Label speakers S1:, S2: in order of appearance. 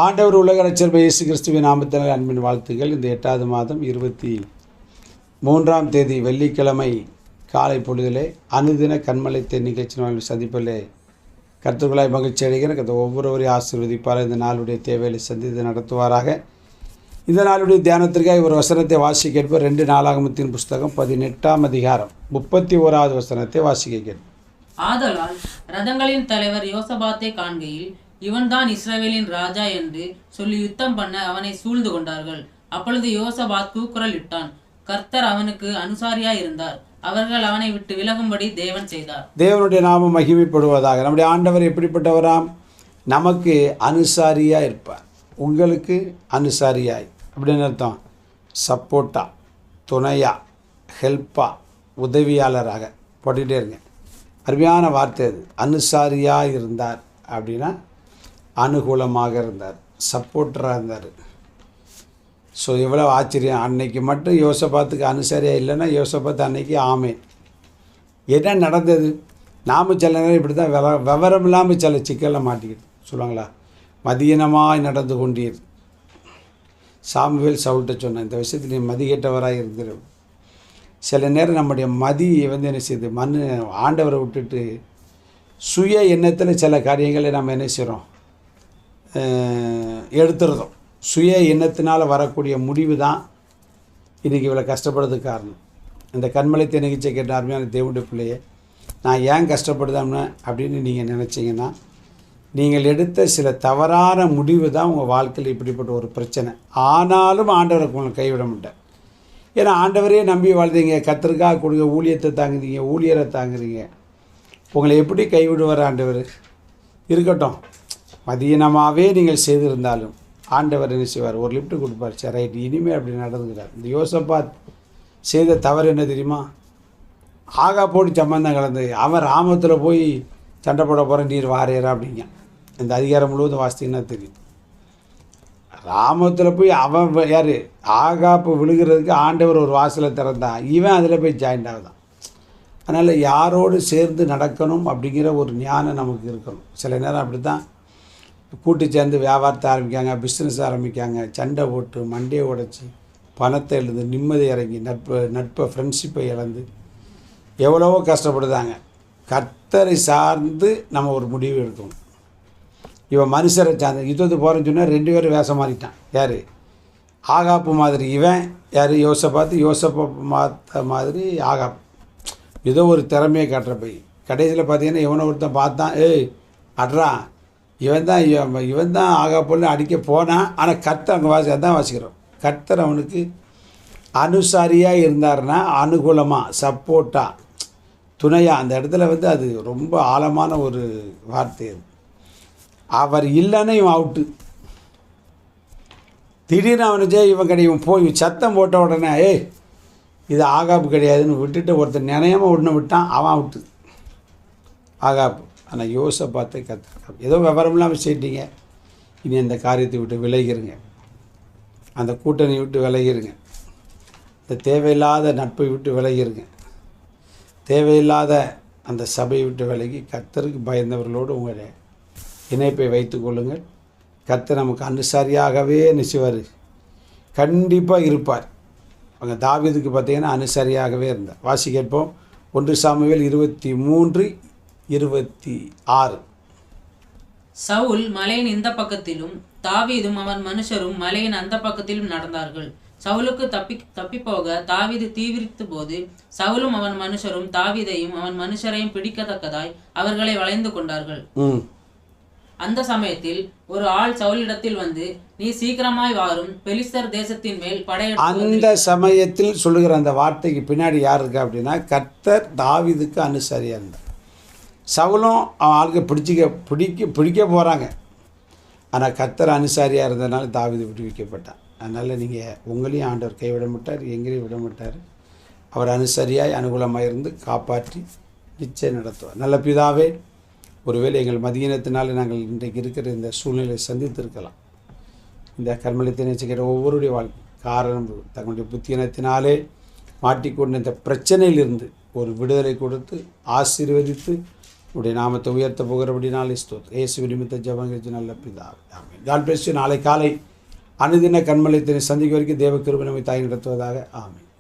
S1: ஆண்டவர் உலக இரட்சகர் இயேசு கிறிஸ்துவின் நாமத்தில் அன்பின் வாழ்த்துக்கள். இந்த 8வது மாதம் 23ஆம் தேதி வெள்ளிக்கிழமை காலை பொழுதிலே அனுதின கண்மலைத்தை நிகழ்ச்சி சந்திப்பிலே கர்த்தர்களாய் மகிழ்ச்சி அடைகிறேன். ஒவ்வொருவரையும் ஆசீர்வதிப்பார். இந்த நாளுடைய தேவையை சந்தித்து நடத்துவாராக. இந்த நாளுடைய தியானத்திற்காக ஒரு வசனத்தை வாசிக்க கேட்போம். 2 நாளாகமத்தின் புஸ்தகம் 18ஆம் அதிகாரம் 31வது வசனத்தை வாசிக்க கேட்போம்.
S2: ஆதலால் ரதங்களின் தலைவர் யோசபாத்தை காண்கையில், இவன்தான் இஸ்ரவேலின் ராஜா என்று சொல்லி யுத்தம் பண்ண அவனை சூழ்ந்து கொண்டார்கள். அப்பொழுது யோசபாத் கூக்குரல் இட்டான். கர்த்தர் அவனுக்கு அனுசாரியாய் இருந்தார். அவர்கள் அவனை விட்டு விலகும்படி தேவன் செய்தார். தேவனுடைய நாமம் மகிமைப்படுவதாக. நம்முடைய ஆண்டவர் எப்படிப்பட்டவராம்? நமக்கு அனுசாரியாக இருப்பார். உங்களுக்கு அனுசாரியாய் அப்படின்னு அர்த்தம். சப்போர்ட்டா, துணையா, ஹெல்ப்பா, உதவியாளராக போட்டுக்கிட்டே இருங்க. அருமையான வார்த்தை அது. அனுசாரியாக இருந்தார் அப்படின்னா அனுகூலமாக இருந்தார், சப்போர்ட்டராக இருந்தார். ஸோ எவ்வளோ ஆச்சரியம். அன்னைக்கு மட்டும் யோசபாத்துக்கு அனுசரியாக இல்லைன்னா யோசபாத்து அன்னைக்கு ஆமேன். என்ன நடந்தது? நாம் சில நேரம் இப்படி தான் விவரம் இல்லாமல் சில சிக்கலில் மாட்டிக்கிட்டு சொல்லுவாங்களா, மதியனமாய் நடந்து கொண்டீர். சாமுவேல் சவுல்கிட்ட சொன்னேன், இந்த விஷயத்தில் நீ மதிகேட்டவராக இருந்துரு. சில நேரம் நம்முடைய மதி என்ன செய்யுது, ஆண்டவரை விட்டுட்டு சுய எண்ணத்தில் சில காரியங்களை நம்ம என்ன செய்கிறோம், எடுத்துருதோம். சுய எண்ணத்தினால் வரக்கூடிய முடிவு தான் இன்றைக்கி இவ்வளோ கஷ்டப்படுறதுக்கு காரணம். இந்த கண்மலைத்தை நிகழ்ச்சியை கேட்ட அருமையான தேவனுடைய பிள்ளையே, நான் ஏன் கஷ்டப்படுதாம்னு அப்படின்னு நீங்கள் நினச்சிங்கன்னா, நீங்கள் எடுத்த சில தவறான முடிவு தான் உங்கள் வாழ்க்கையில் இப்படிப்பட்ட ஒரு பிரச்சனை. ஆனாலும் ஆண்டவரை உங்களை கைவிட மாட்டேன். ஏன்னா ஆண்டவரே நம்பி வாழ்ந்தீங்க, கர்த்தருக்காக கொடுங்க, ஊழியத்தை தாங்குறீங்க, ஊழியரை தாங்குறீங்க. உங்களை எப்படி கைவிடுவார் ஆண்டவர்? இருக்கட்டும், மதியனமாகவே நீங்கள் செய்திருந்தாலும் ஆண்டவர் என்ன செய்வார்? ஒரு லிஃப்ட்டு கொடுப்பார். சரி, ரைட், இனிமேல் அப்படி நடந்துக்கிறார். இந்த யோசபாத் செய்த தவறு என்ன தெரியுமா? ஆகா போட்டு சம்பந்தம் கலந்து அவன் ராமத்தில் போய் சண்டை போட போகிற நீர் வாரேரா அப்படிங்க. இந்த அதிகாரம் முழுவதும் வாசித்தீங்கன்னா தெரியும். ராமத்தில் போய் அவன் யார் ஆகாப்பு விழுகிறதுக்கு ஆண்டவர் ஒரு வாசலை திறந்தான், இவன் அதில் போய் ஜாயிண்ட் ஆகுதான். அதனால் யாரோடு சேர்ந்து நடக்கணும் அப்படிங்கிற ஒரு ஞானம் நமக்கு இருக்கணும். சில நேரம் அப்படி தான் கூட்டு சேர்ந்து வியாபாரத்தை ஆரம்பிக்காங்க, பிஸ்னஸ் ஆரம்பிக்காங்க, சண்டை போட்டு மண்டையை உடைச்சி பணத்தை எழுந்து நிம்மதி இறங்கி நட்பை ஃப்ரெண்ட்ஷிப்பை இழந்து எவ்வளவோ கஷ்டப்படுதாங்க. கர்த்தரை சார்ந்து நம்ம ஒரு முடிவு எடுக்கணும். இவன் மனுஷரை சார்ந்து யுத்தத்து போகிறேன்னு சொன்னால் 2 பேரும் வேஷம் மாறிட்டான். யார்? ஆகாப்பு மாதிரி இவன், யார்? யோசப்பா மாதிரி ஆகாப்பு. ஏதோ ஒரு திறமையை காட்டுற போய் கடைசியில் பார்த்தீங்கன்னா இவனை ஒருத்தன் பார்த்தான், ஏய் அட்ரா, இவன் தான் ஆகாப்புன்னு அடிக்க போனான். ஆனால் கர்த்தர் அங்கே அதான் வாசிக்கிறோம். கர்த்தர் அவனுக்கு அனுசாரியாக இருந்தாருன்னா அனுகூலமாக, சப்போர்ட்டாக, துணையாக. அந்த இடத்துல அது ரொம்ப ஆழமான ஒரு வார்த்தை. அது அவர் இல்லைன்னா இவன் அவுட்டு. திடீர்னு அவனுக்கு இவன் கிடையாது, போய் சத்தம் போட்ட உடனே ஏய் இது ஆகாப்பு கிடையாதுன்னு விட்டுட்டு ஒருத்தர் நினையாமல் ஒன்று விட்டான், அவன் அவுட்டு ஆகாப்பு. ஆனால் யோசபாத்தை கற்றுக்க ஏதோ விவரம் இல்லாமல் செய்யிட்டீங்க, இனி அந்த காரியத்தை விட்டு விலகிருங்க, அந்த கூட்டணி விட்டு விலகிருங்க, இந்த தேவையில்லாத நட்பை விட்டு விலகிருங்க, தேவையில்லாத அந்த சபையை விட்டு விலகி கர்த்தருக்கு பயந்தவர்களோடு உங்களை இணைப்பை வைத்து கொள்ளுங்கள். கர்த்தர் நமக்கு அனுசாரியாகவே நிச்சயவார், கண்டிப்பாக இருப்பார். அவங்க தாவீதுக்கு பார்த்தீங்கன்னா அனுசாரியாகவே இருந்தார். வாசி கேட்போம். 1 சாமுவேல் 23:26. சவுல் மலையின் இந்த பக்கத்திலும் தாவீதும் அவன் மனுஷரும் மலையின் அந்த பக்கத்திலும் நடந்தார்கள். சவுலுக்கு தப்பி போக தாவீது தீவிரித்த போது சவுலும் அவன் மனுஷரும் தாவீதையும் அவன் மனுஷரையும் பிடிக்கத்தக்கதாய் அவர்களை வளைந்து கொண்டார்கள். அந்த சமயத்தில் ஒரு ஆள் சவுலிடத்தில் வந்து, நீ சீக்கிரமாய் வாரும், பெலிஸ்தர் தேசத்தின் மேல் படையெடுத்து.
S1: அந்த சமயத்தில் சொல்லுகிற அந்த வார்த்தைக்கு பின்னாடி யார் இருக்கா அப்படின்னா, கர்த்தர் தாவீதுக்கு அனுசரியாக இருந்தார். சவுலும் அவன் ஆளுக்கு பிடிக்க போகிறாங்க. ஆனால் கர்த்தர் அனுசாரியாக இருந்ததுனால தாவீது விடுவிக்கப்பட்டான். அதனால் நீங்கள் உங்களையும் ஆண்டவர் கைவிட மாட்டார், எங்களையும் விட மாட்டார். அவர் அனுசரியாய் அனுகூலமாக இருந்து காப்பாற்றி நிச்சயம் நடத்துவார். நல்ல பிதாவே, ஒருவேளை எங்கள் மதியினத்தினால நாங்கள் இன்றைக்கு இருக்கிற இந்த சூழ்நிலையை சந்தித்திருக்கலாம். இந்த கர்மலத்தை நினைச்சுக்கிற ஒவ்வொருடைய வாழ்க்கை காரணம் தங்களுடைய புத்தியினத்தினாலே மாட்டிக்கொண்ட இந்த பிரச்சனையிலிருந்து ஒரு விடுதலை கொடுத்து ஆசீர்வதித்து உடைய நாமத்தை உயர்த்த போகிறபடினாலே ஸ்தோத்திரம். இயேசு நிமித்த ஜெபங்கள் நல்ல பிதாவே. ஆமென். God bless you. நாளை காலை அனுதின கண்மலைத்தினை சந்திக்க வரைக்கும் தேவ கிருபை நம்மை தாய் நடத்துவதாக. ஆமென்.